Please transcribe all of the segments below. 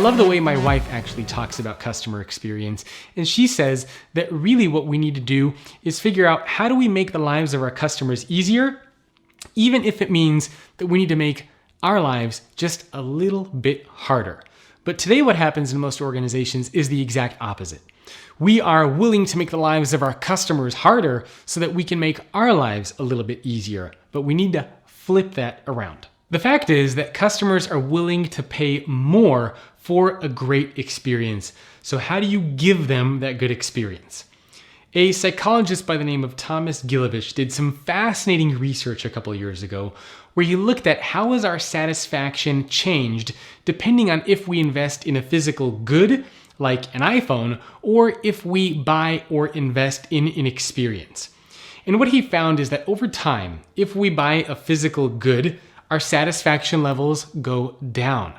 love the way my wife actually talks about customer experience, and she says that really what we need to do is figure out how do we make the lives of our customers easier, even if it means that we need to make our lives just a little bit harder. But today what happens in most organizations is the exact opposite. We are willing to make the lives of our customers harder so that we can make our lives a little bit easier, but we need to flip that around. The fact is that customers are willing to pay more for a great experience. So how do you give them that good experience? A psychologist by the name of Thomas Gilovich did some fascinating research a couple of years ago where he looked at how has our satisfaction changed depending on if we invest in a physical good like an iPhone or if we buy or invest in an experience. And what he found is that over time, if we buy a physical good, our satisfaction levels go down.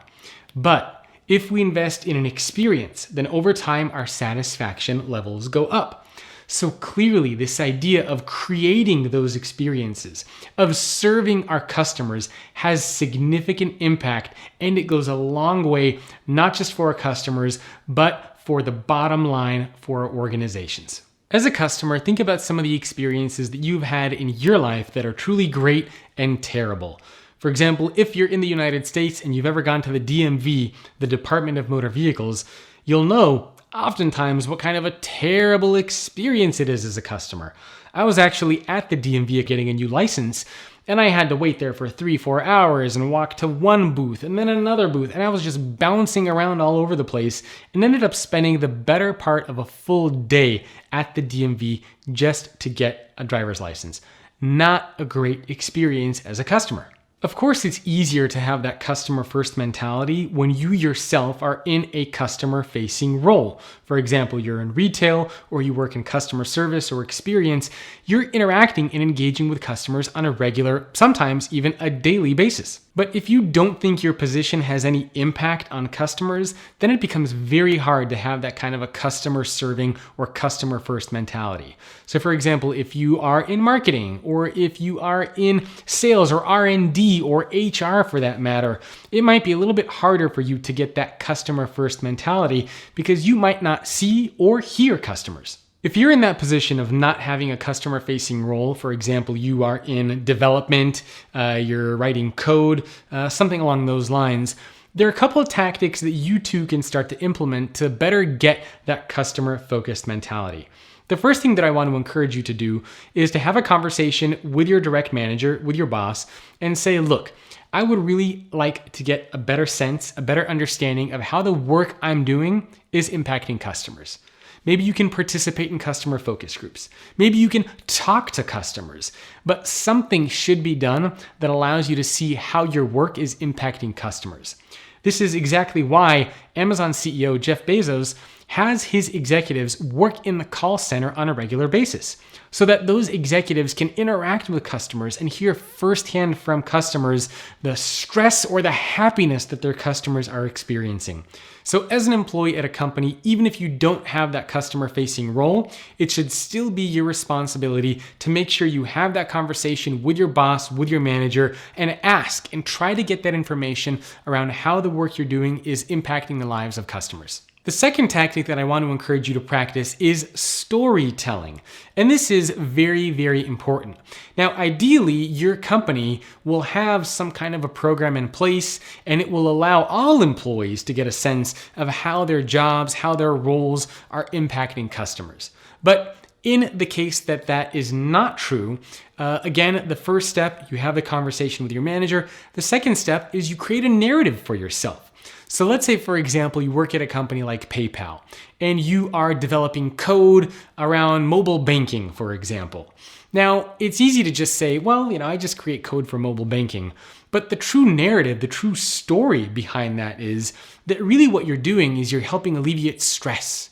But if we invest in an experience, then over time, our satisfaction levels go up. So clearly, this idea of creating those experiences, of serving our customers, has significant impact, and it goes a long way, not just for our customers, but for the bottom line for our organizations. As a customer, think about some of the experiences that you've had in your life that are truly great and terrible. For example, if you're in the United States and you've ever gone to the DMV, the Department of Motor Vehicles, you'll know oftentimes what kind of a terrible experience it is as a customer. I was actually at the DMV getting a new license, and I had to wait there for 3-4 hours and walk to one booth and then another booth, and I was just bouncing around all over the place and ended up spending the better part of a full day at the DMV just to get a driver's license. Not a great experience as a customer. Of course, it's easier to have that customer-first mentality when you yourself are in a customer-facing role. For example, you're in retail or you work in customer service or experience. You're interacting and engaging with customers on a regular, sometimes even a daily basis. But if you don't think your position has any impact on customers, then it becomes very hard to have that kind of a customer-serving or customer-first mentality. So for example, if you are in marketing or if you are in sales or R&D or HR for that matter, it might be a little bit harder for you to get that customer-first mentality because you might not see or hear customers. If you're in that position of not having a customer-facing role, for example, you are in development, you're writing code, something along those lines, there are a couple of tactics that you too can start to implement to better get that customer-focused mentality. The first thing that I want to encourage you to do is to have a conversation with your direct manager, with your boss, and say, look, I would really like to get a better sense, a better understanding of how the work I'm doing is impacting customers. Maybe you can participate in customer focus groups. Maybe you can talk to customers, but something should be done that allows you to see how your work is impacting customers. This is exactly why Amazon CEO Jeff Bezos has his executives work in the call center on a regular basis so that those executives can interact with customers and hear firsthand from customers the stress or the happiness that their customers are experiencing. So as an employee at a company, even if you don't have that customer-facing role, it should still be your responsibility to make sure you have that conversation with your boss, with your manager, and ask and try to get that information around how the work you're doing is impacting the lives of customers. The second tactic that I want to encourage you to practice is storytelling. And this is very, very important. Now, ideally, your company will have some kind of a program in place, and it will allow all employees to get a sense of how their jobs, how their roles are impacting customers. But in the case that that is not true, again, the first step, you have the conversation with your manager. The second step is you create a narrative for yourself. So let's say, for example, you work at a company like PayPal and you are developing code around mobile banking, for example. Now, it's easy to just say, well, I just create code for mobile banking. But the true narrative, the true story behind that is that really what you're doing is you're helping alleviate stress.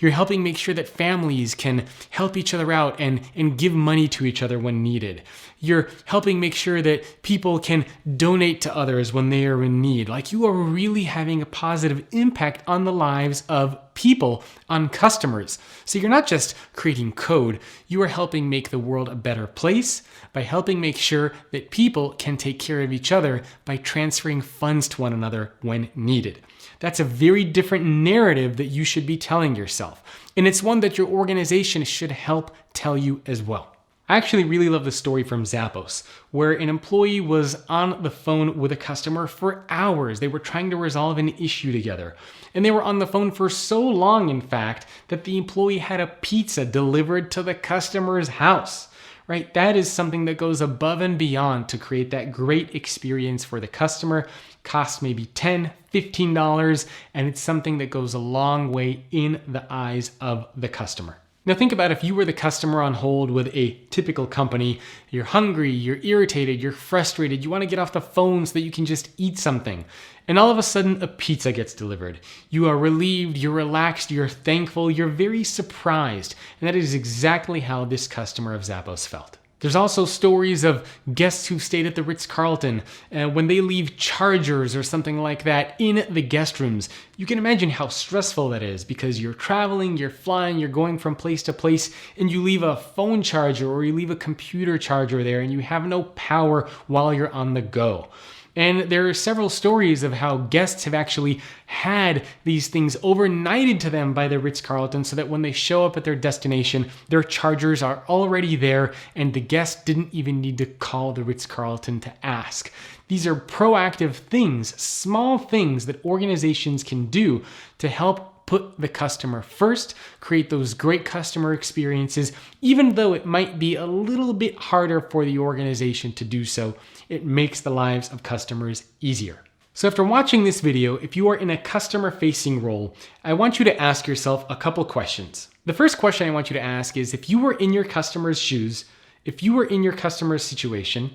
You're helping make sure that families can help each other out and give money to each other when needed. You're helping make sure that people can donate to others when they are in need. Like, you are really having a positive impact on the lives of people on customers. So you're not just creating code, you are helping make the world a better place by helping make sure that people can take care of each other by transferring funds to one another when needed. That's a very different narrative that you should be telling yourself. And it's one that your organization should help tell you as well. I actually really love the story from Zappos, where an employee was on the phone with a customer for hours. They were trying to resolve an issue together. And they were on the phone for so long, in fact, that the employee had a pizza delivered to the customer's house. Right? That is something that goes above and beyond to create that great experience for the customer. Costs maybe $10, $15, and it's something that goes a long way in the eyes of the customer. Now think about if you were the customer on hold with a typical company. You're hungry, you're irritated, you're frustrated, you want to get off the phone so that you can just eat something. And all of a sudden a pizza gets delivered. You are relieved, you're relaxed, you're thankful, you're very surprised. And that is exactly how this customer of Zappos felt. There's also stories of guests who stayed at the Ritz-Carlton when they leave chargers or something like that in the guest rooms. You can imagine how stressful that is because you're traveling, you're flying, you're going from place to place, and you leave a phone charger or you leave a computer charger there and you have no power while you're on the go. And there are several stories of how guests have actually had these things overnighted to them by the Ritz-Carlton so that when they show up at their destination, their chargers are already there and the guest didn't even need to call the Ritz-Carlton to ask. These are proactive things, small things that organizations can do to help put the customer first, create those great customer experiences, even though it might be a little bit harder for the organization to do so. It makes the lives of customers easier. So after watching this video, if you are in a customer-facing role, I want you to ask yourself a couple questions. The first question I want you to ask is, if you were in your customer's shoes, if you were in your customer's situation,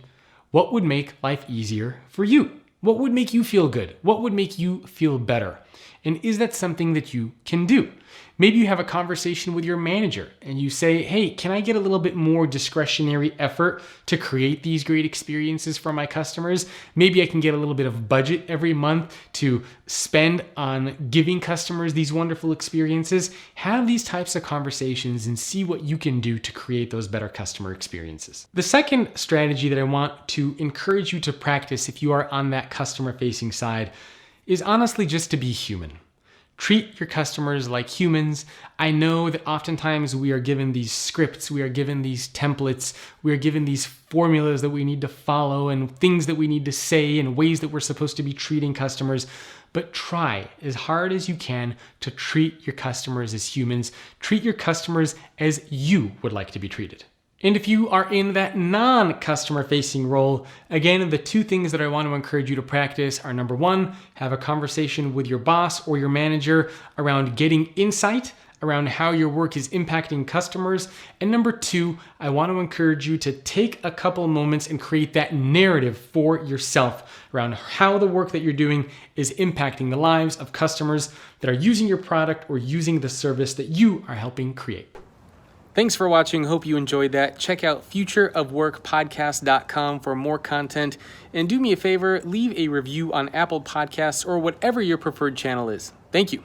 what would make life easier for you? What would make you feel good? What would make you feel better? And is that something that you can do? Maybe you have a conversation with your manager and you say, hey, can I get a little bit more discretionary effort to create these great experiences for my customers? Maybe I can get a little bit of budget every month to spend on giving customers these wonderful experiences. Have these types of conversations and see what you can do to create those better customer experiences. The second strategy that I want to encourage you to practice if you are on that customer-facing side is honestly just to be human. Treat your customers like humans. I know that oftentimes we are given these scripts, we are given these templates, we are given these formulas that we need to follow and things that we need to say and ways that we're supposed to be treating customers. But try as hard as you can to treat your customers as humans. Treat your customers as you would like to be treated. And if you are in that non-customer facing role, again, the two things that I want to encourage you to practice are, number one, have a conversation with your boss or your manager around getting insight around how your work is impacting customers. And number two, I want to encourage you to take a couple moments and create that narrative for yourself around how the work that you're doing is impacting the lives of customers that are using your product or using the service that you are helping create. Thanks for watching. Hope you enjoyed that. Check out futureofworkpodcast.com for more content. And do me a favor, leave a review on Apple Podcasts or whatever your preferred channel is. Thank you.